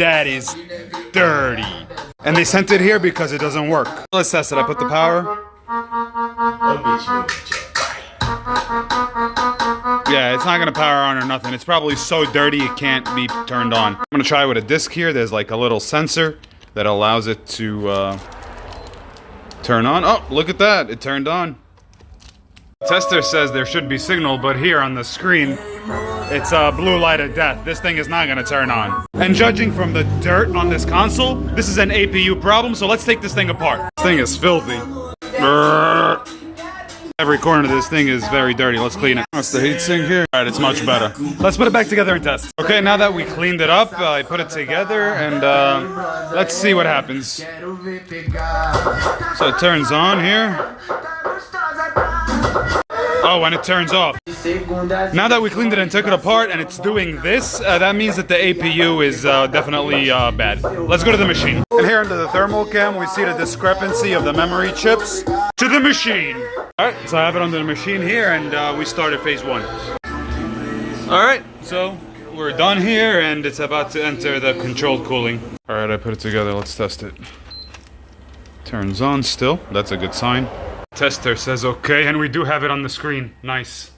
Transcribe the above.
That is dirty. And they sent it here because it doesn't work. Let's test it. I put the power. Yeah, it's not gonna power on or nothing. It's probably so dirty it can't be turned on. I'm gonna try with a disc here. There's like a little sensor that allows it to turn on. Oh, look at that. It turned on. The tester says there should be signal, but here on the screen, it's a blue light of death. This thing is not gonna turn on. And judging from the dirt on this console, this is an APU problem, so let's take this thing apart. This thing is filthy. Every corner of this thing is very dirty. Let's clean it. That's the heatsink here. Alright, it's much better. Let's put it back together and test. Okay, now that we cleaned it up, I put it together and let's see what happens. So it turns on here. Oh, and it turns off. Now that we cleaned it and took it apart and it's doing this, that means that the APU is definitely bad. Let's go to the machine. And here under the thermal cam, we see the discrepancy of the memory chips to the machine. Alright, so I have it under the machine here and we started phase 1. Alright, so we're done here and it's about to enter the controlled cooling. Alright, I put it together. Let's test it. Turns on still. That's a good sign. Tester says okay, and we do have it on the screen. Nice.